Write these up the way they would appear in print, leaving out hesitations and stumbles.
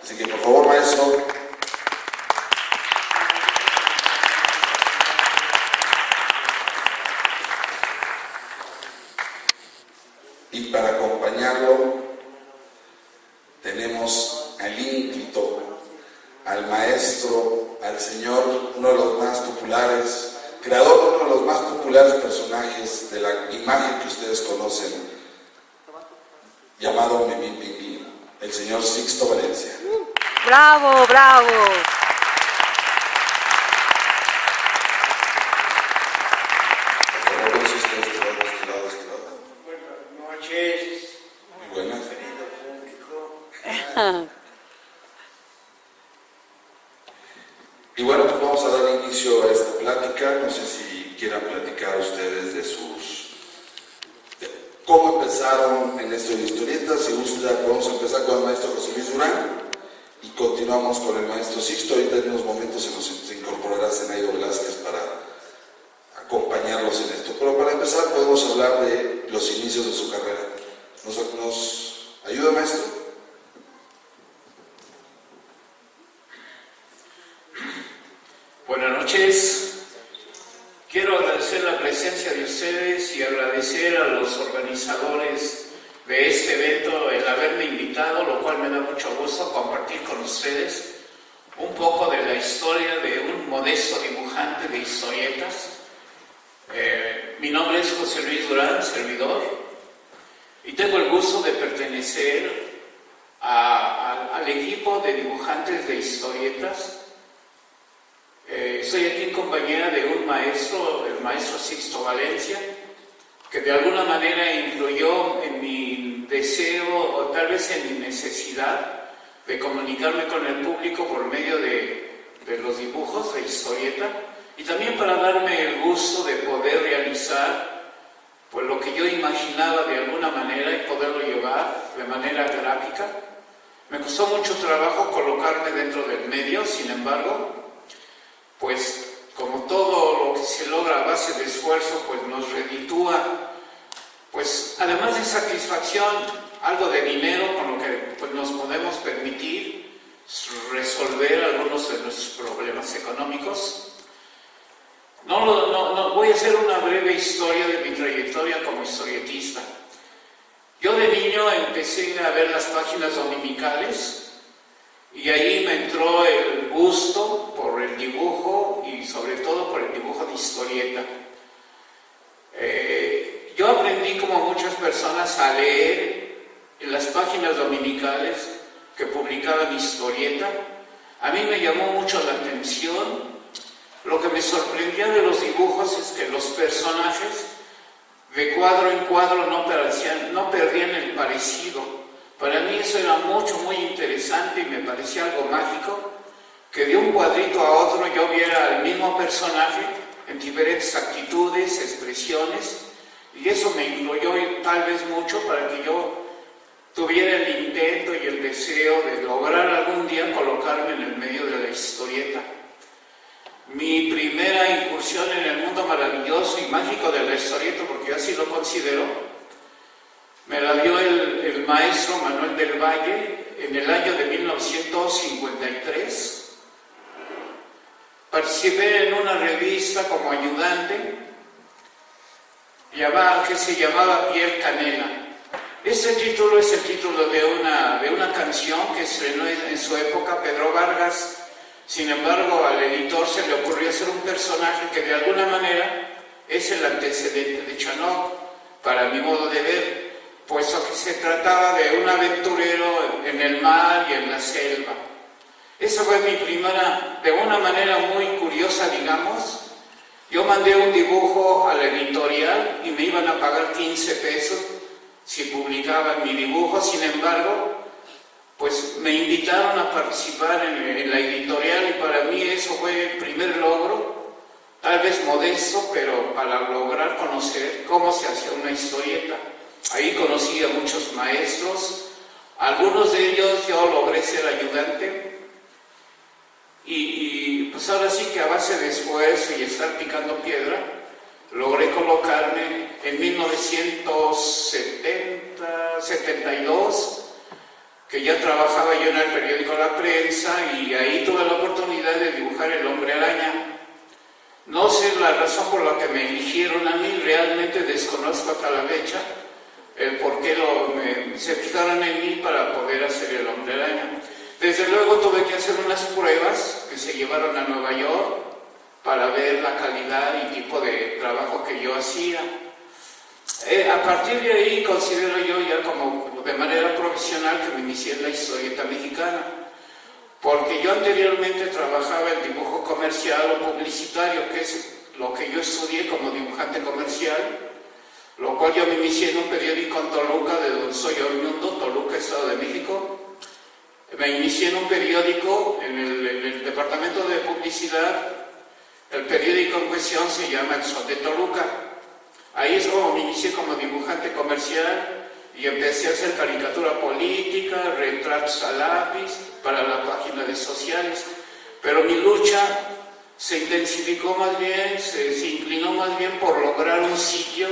Así que por favor, maestro. Y para acompañarlo tenemos al ínclito, al maestro, al señor, uno de los más populares, creador de uno de los más populares personajes de la imagen que ustedes conocen, llamado Memín Pinguín, el señor Sixto Valencia. ¡Bravo, bravo! Y bueno, pues vamos a dar inicio a esta plática. No sé si quieran platicar ustedes de cómo empezaron en esto de historietas. Si gusta, vamos a empezar con el maestro José Luis Durán y continuamos con el maestro Sixto. Ahorita en unos momentos se incorporará Zenaido Velázquez para acompañarlos en esto. Pero para empezar podemos hablar de los inicios de su carrera. ¿Nos ayuda, maestro? Buenas noches. Quiero agradecer la presencia de ustedes y agradecer a los organizadores de este evento el haberme invitado, lo cual me da mucho gusto compartir con ustedes un poco de la historia de un modesto dibujante de historietas. Mi nombre es José Luis Durán, servidor, y tengo el gusto de pertenecer al equipo de dibujantes de historietas. Estoy aquí en compañía de un maestro, el maestro Sixto Valencia, que de alguna manera influyó en mi deseo o tal vez en mi necesidad de comunicarme con el público por medio de los dibujos de historieta y también para darme el gusto de poder realizar pues, lo que yo imaginaba de alguna manera y poderlo llevar de manera gráfica. Me costó mucho trabajo colocarme dentro del medio, sin embargo, pues como todo lo que se logra a base de esfuerzo, pues nos reditúa, pues además de satisfacción, algo de dinero con lo que pues, nos podemos permitir resolver algunos de nuestros problemas económicos. No, voy a hacer una breve historia de mi trayectoria como historietista. Yo de niño empecé a ver las páginas dominicales y ahí me entró el gusto por el dibujo y sobre todo por el dibujo de historieta. Yo aprendí como muchas personas a leer en las páginas dominicales que publicaban historieta. A mí me llamó mucho la atención. Lo que me sorprendía de los dibujos es que los personajes de cuadro en cuadro no perdían el parecido. Para mí eso era muy interesante y me parecía algo mágico, que de un cuadrito a otro yo viera al mismo personaje en diferentes actitudes, expresiones, y eso me influyó tal vez mucho para que yo tuviera el intento y el deseo de lograr algún día colocarme en el medio de la historieta. Mi primera incursión en el mundo maravilloso y mágico de la historieta, porque yo así lo considero, me la dio el maestro Manuel del Valle en el año de 1953. Participé en una revista como ayudante que se llamaba Piel Canela. Este título es el título de una canción que estrenó en su época Pedro Vargas. Sin embargo, al editor se le ocurrió hacer un personaje que de alguna manera es el antecedente de Chanoc, para mi modo de ver, puesto que se trataba de un aventurero en el mar y en la selva. Esa fue mi primera, de una manera muy curiosa, digamos. Yo mandé un dibujo a la editorial y me iban a pagar 15 pesos si publicaban mi dibujo. Sin embargo, pues me invitaron a participar en la editorial y para mí eso fue el primer logro, tal vez modesto, pero para lograr conocer cómo se hacía una historieta. Ahí conocí a muchos maestros, algunos de ellos yo logré ser ayudante y pues ahora sí que a base de esfuerzo y estar picando piedra, logré colocarme en 1972 que ya trabajaba yo en el periódico La Prensa y ahí tuve la oportunidad de dibujar el Hombre Araña. No sé la razón por la que me eligieron a mí, realmente desconozco hasta la fecha el por qué se fijaron en mí para poder hacer el Hombre Araña. Desde luego tuve que hacer unas pruebas que se llevaron a Nueva York para ver la calidad y tipo de trabajo que yo hacía. A partir de ahí considero yo ya como de manera profesional que me inicié en la historieta mexicana, porque yo anteriormente trabajaba en dibujo comercial o publicitario, que es lo que yo estudié como dibujante comercial, lo cual yo me inicié en un periódico en Toluca, de donde soy oriundo, Toluca, Estado de México. Me inicié en un periódico en el departamento de publicidad. El periódico en cuestión se llama El Sol de Toluca. Ahí es como me inicié como dibujante comercial y empecé a hacer caricatura política, retratos a lápiz para la página de sociales. Pero mi lucha se intensificó más bien, se inclinó más bien por lograr un sitio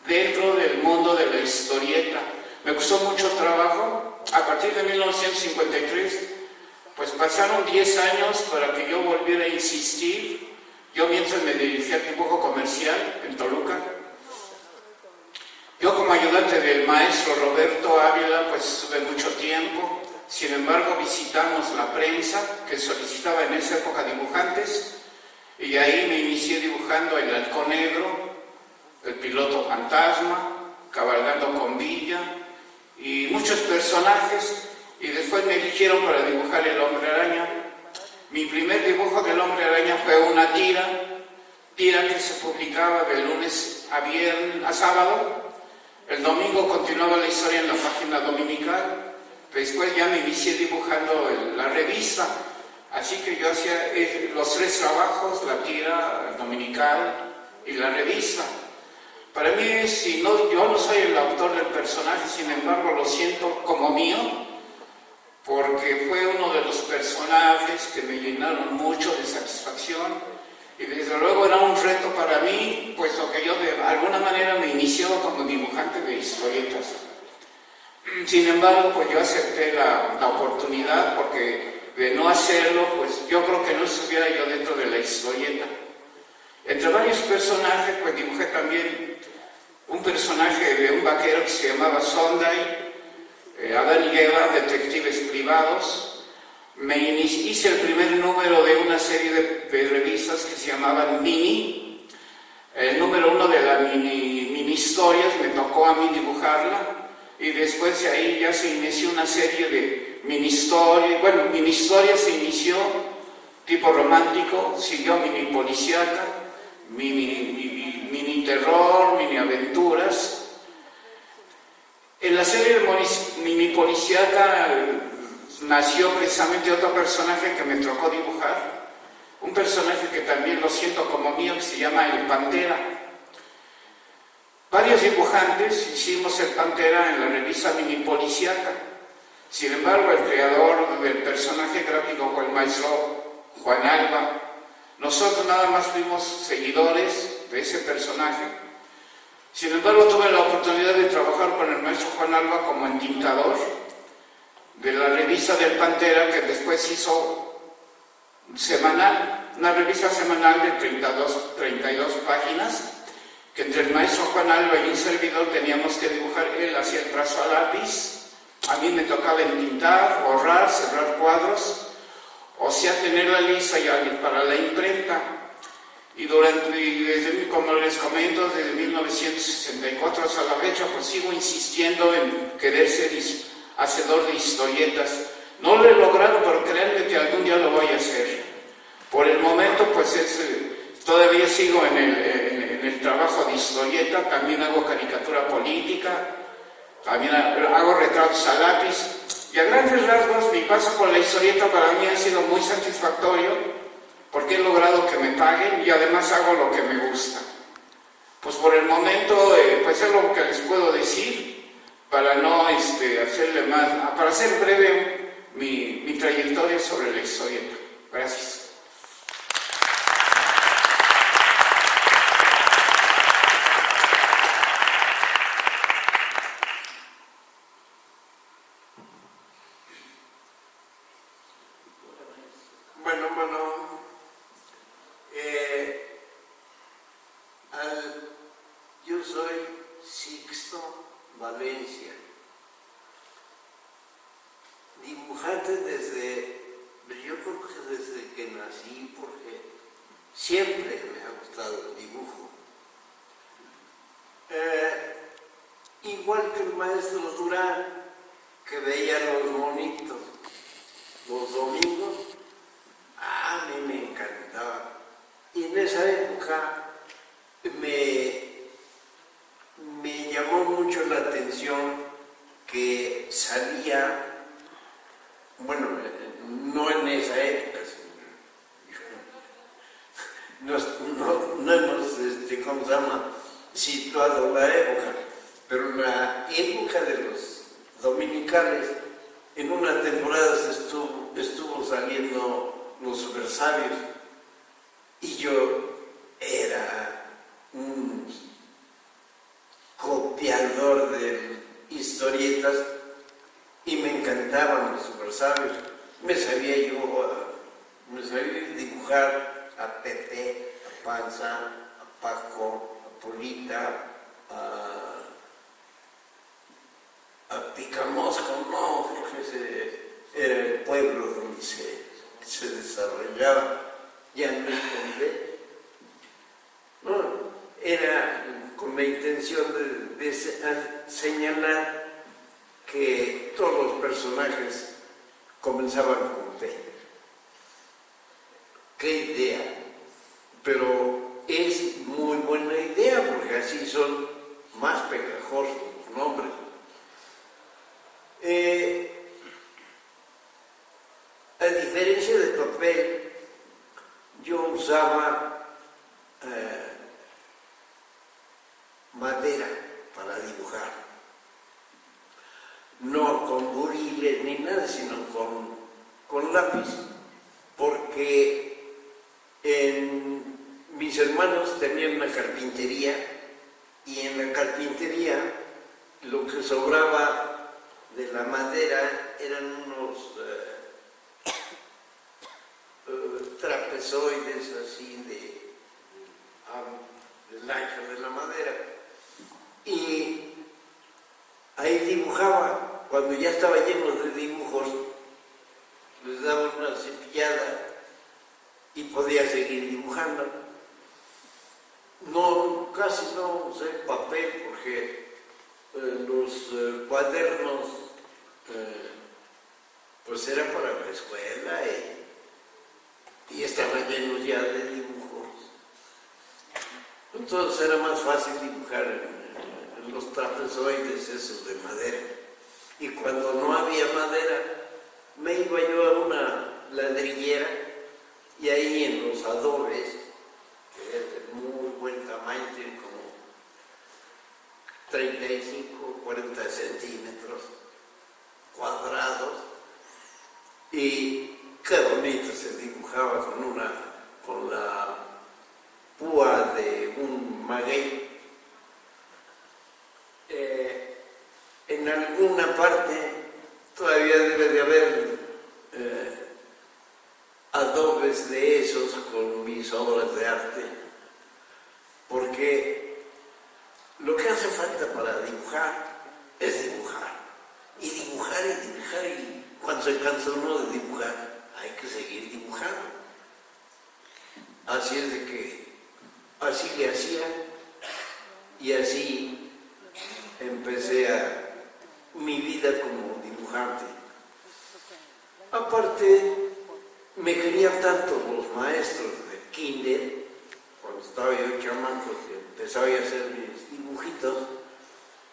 dentro del mundo de la historieta. Me costó mucho trabajo. A partir de 1953, pues pasaron 10 años para que yo volviera a insistir. Yo mientras me dirigí al dibujo comercial en Toluca, yo como ayudante del maestro Roberto Ávila, pues estuve mucho tiempo. Sin embargo, visitamos la prensa que solicitaba en esa época dibujantes y ahí me inicié dibujando el Halcón Negro, el Piloto Fantasma, Cabalgando con Villa y muchos personajes, y después me eligieron para dibujar el Hombre Araña. Mi primer dibujo del Hombre Araña fue una tira que se publicaba de lunes a sábado. El domingo continuaba la historia en la página dominical. Después ya me inicié dibujando la revista, así que yo hacía los 3 trabajos, la tira dominical y la revista. Para mí, yo no soy el autor del personaje, sin embargo lo siento como mío, porque fue uno de los personajes que me llenaron mucho de satisfacción y desde luego era un reto para mí, puesto que yo de alguna manera me inicié como dibujante de historietas. Sin embargo, pues yo acepté la oportunidad, porque de no hacerlo, pues yo creo que no estuviera yo dentro de la historieta. Entre varios personajes, pues dibujé también un personaje de un vaquero que se llamaba Sunday, Adán y Eva, detectives privados. Hice el primer número de una serie de revistas que se llamaban Mini. El número 1 de la mini historias me tocó a mí dibujarla, y después de ahí ya se inició una serie de mini historias. Bueno, mini historias se inició tipo romántico, siguió mini policíaca, mini terror, mini aventuras. En la serie de mini policíaca nació precisamente otro personaje que me tocó dibujar, un personaje que también lo siento como mío, que se llama el Pantera. Varios dibujantes hicimos el Pantera en la revista Mini Policíaca. Sin embargo, el creador del personaje gráfico fue el maestro Juan Alba. Nosotros nada más fuimos seguidores de ese personaje. Sin embargo, tuve la oportunidad de trabajar con el maestro Juan Alba como entintador de la revista del Pantera, que después hizo semanal, una revista semanal de 32 páginas, que entre el maestro Juan Alba y un servidor teníamos que dibujar. Él hacía el trazo a lápiz, a mí me tocaba entintar, borrar, cerrar cuadros, o sea, tenerla lista ya para la imprenta. Y como les comento, desde 1964 hasta la fecha, pues sigo insistiendo en querer ser hacedor de historietas. No lo he logrado, pero créanme que algún día lo voy a hacer. Por el momento, pues todavía sigo en el trabajo de historieta. También hago caricatura política, también hago retratos a lápiz, y a grandes rasgos mi paso por la historieta para mí ha sido muy satisfactorio, porque he logrado que me paguen y además hago lo que me gusta. Pues por el momento, pues es lo que les puedo decir, para no hacerle más, para hacer breve mi trayectoria sobre la historieta. Gracias. Bueno, yo soy Sixto Valencia, dibujante yo creo que desde que nací, porque siempre me ha gustado el dibujo. Igual que el maestro Durán, que veía los monitos los domingos, a mí me encantaba. Y en esa época me llamó mucho la atención que salía, bueno, no en esa época, no hemos, ¿cómo se llama?, situado la época, pero en la época de los dominicales, en unas temporadas estuvo saliendo Los Supersabios, y yo era un copiador de historietas y me encantaban Los Supersabios. Me sabía dibujar a Pepe, a Panza, a Paco, a Polita, a Picamosco, no, porque ese era el pueblo donde se desarrollaba, ya no es Conde. No, era con la intención de señalar que todos los personajes comenzaban con P. ¡Qué idea! Pero es muy buena idea, porque así son más pegajosos los nombres. A diferencia de papel, yo usaba madera para dibujar. No con buriles ni nada, sino con lápiz. Porque mis hermanos tenían una carpintería, y en la carpintería lo que sobraba de la madera eran unos trapezoides así del ancho de la madera, y ahí dibujaba. Cuando ya estaba lleno de dibujos, les daba una cepillada y podía seguir dibujando. No, casi no usé papel, porque los cuadernos pues era para la escuela, y estaban llenos ya de dibujos. Entonces era más fácil dibujar en los trapezoides esos de madera. Y cuando no había madera, me iba yo a una ladrillera, y ahí en los adobes, que es de muy buen tamaño, tienen como 35, 40 centímetros cuadrados, y qué bonito se dibujaba con la púa de un maguey. En alguna parte todavía debe de haber adobes de esos con mis obras de arte, porque lo que hace falta para dibujar es dibujar, y dibujar y dibujar, y cuando se cansa uno de dibujar, hay que seguir dibujando. Así es de que así le hacía, y así empecé mi vida como dibujante. Aparte, me querían tanto los maestros de kinder, cuando estaba yo chamaco, que empezaba a hacer mis dibujitos,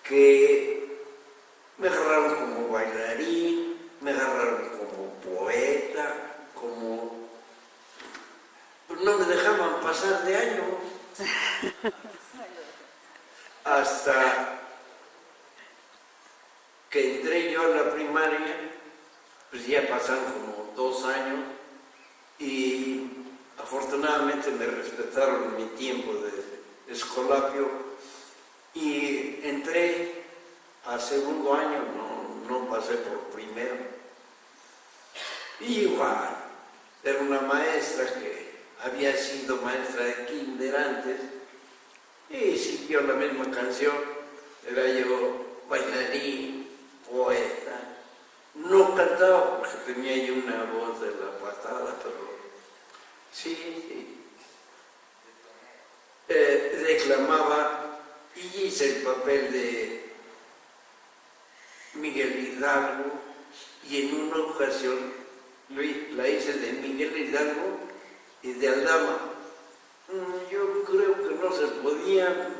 que me agarraron como bailarín, me agarraron como poeta, pues no me dejaban pasar de año. Hasta que entré yo a la primaria, pues ya pasaron como 2 años, y afortunadamente me respetaron mi tiempo de escolapio, y entré a segundo año, no pasé por primero. Y igual, Era una maestra que había sido maestra de kinder antes y siguió la misma canción. Era yo bailarín, poeta. No cantaba porque tenía yo una voz de la patada, pero sí. Declamaba y hice el papel de Miguel Hidalgo, y en una ocasión la hice de Miguel Hidalgo y de Aldama. Yo creo que no se podía,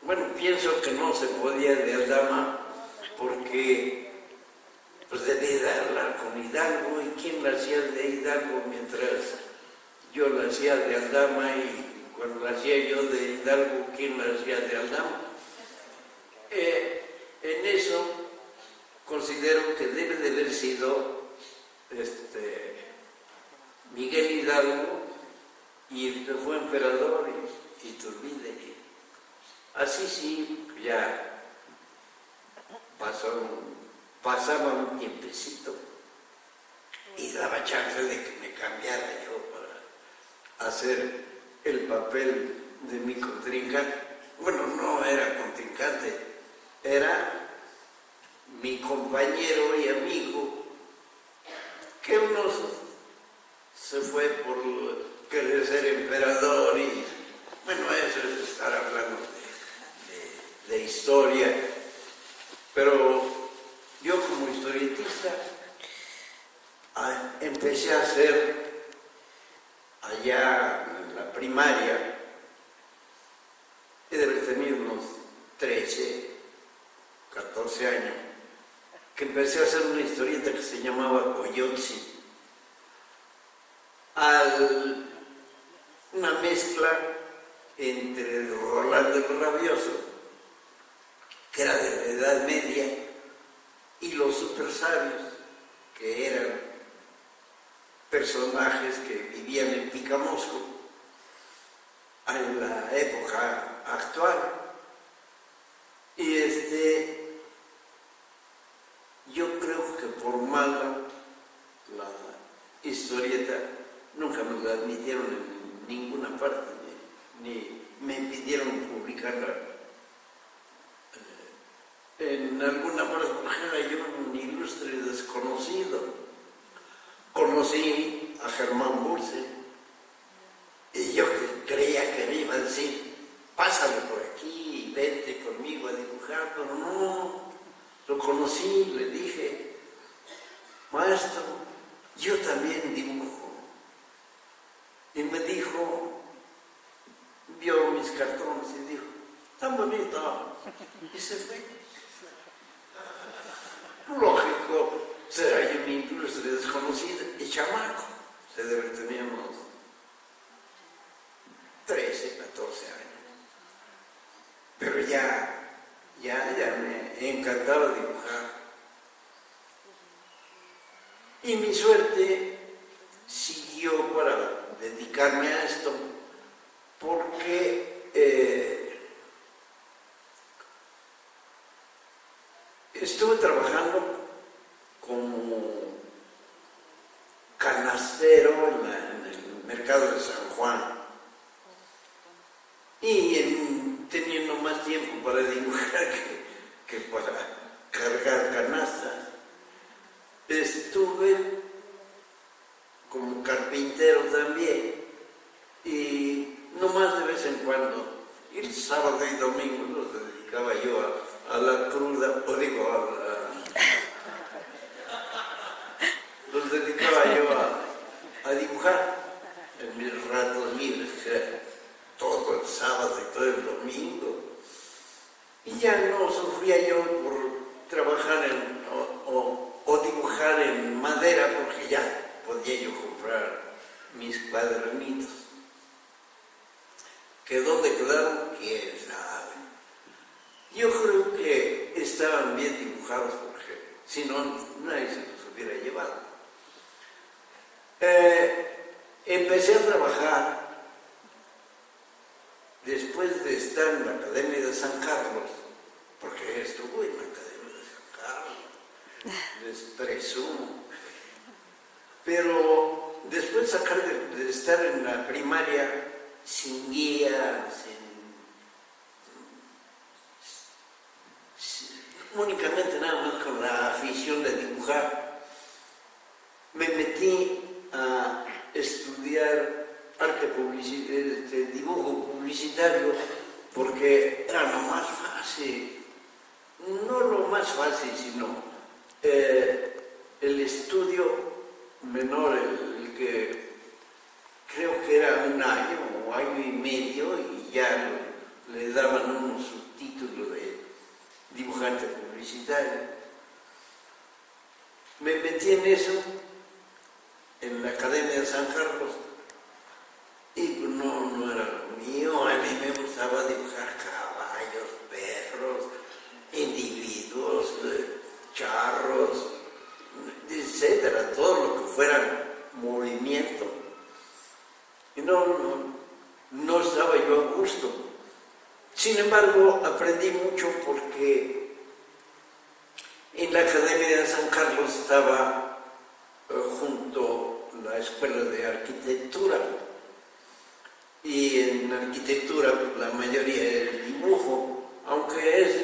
bueno, pienso que no se podía de Aldama porque pues debía de hablar con Hidalgo, y quién la hacía de Hidalgo mientras yo la hacía de Aldama, y cuando la hacía yo de Hidalgo, quién la hacía de Aldama. En eso considero que debe de haber sido Miguel Hidalgo y el que fue emperador y Iturbide. Así sí, ya pasaba un tiempecito y daba chance de que me cambiara yo para hacer el papel de mi contrincante. Bueno, no era contrincante, era mi compañero y amigo, que uno se fue por querer ser emperador, y bueno, eso es estar hablando de historia, pero yo como historietista empecé a hacer allá en la primaria, y debe tener unos 13, 14 años, que empecé a hacer una historieta que se llamaba Coyotzi, una mezcla entre Rolando el Rabioso, que era de la Edad Media, y los super sabios, que eran personajes que vivían en Picamosco en la época actual. Y yo creo que por mala la historieta nunca me la admitieron en ninguna parte, ni me pidieron publicarla en alguna parte, porque era yo un ilustre desconocido. Conocí a Germán Burse, y yo creía que me iba a decir, pásale por aquí y vente conmigo a dibujar, pero no, lo conocí, le dije, maestro, yo también dibujo. Y me dijo, vio mis cartones y dijo, tan bonito, y se fue. Lógico, será yo mi ilustre desconocido y chamaco. Se debe teníamos 13, 14 años. Pero ya me encantaba dibujar. Y mi suerte siguió para dedicarme a esto, porque estuve trabajando como canastero en el mercado de San Juan, y teniendo más tiempo para dibujar que para cargar canastas. Estuve como carpintero también, y no más de vez en cuando, el sábado y domingo los dedicaba yo a la cruda, los dedicaba yo a dibujar en mis ratos libres, que era todo el sábado y todo el domingo. Y ya no sufría yo por trabajar o dibujar en madera, porque ya podía yo comprar mis cuadernitos. ¿Que dónde quedaron? ¿Quién sabe? Yo creo que estaban bien dibujados, porque si no, nadie se los hubiera llevado. Empecé a trabajar después de estar en la Academia de San Carlos, porque estuve en la Academia de San Carlos, les presumo. Pero sacar de estar en la primaria sin guía, únicamente nada más con la afición de dibujar. Me metí a estudiar dibujo publicitario porque era lo más fácil, no lo más fácil, sino el estudio menor, el que creo que era un año o año y medio, y ya le daban unos subtítulos de dibujante publicitario. Me metí en eso, en la Academia de San Carlos, y no era lo mío. A mí me gustaba dibujar caballos, perros, individuos, charros, etcétera, todo lo que fuera movimiento. Y no estaba yo a gusto. Sin embargo, aprendí mucho porque en la Academia de San Carlos estaba junto a la Escuela de Arquitectura. Y en arquitectura, pues, la mayoría es dibujo, aunque es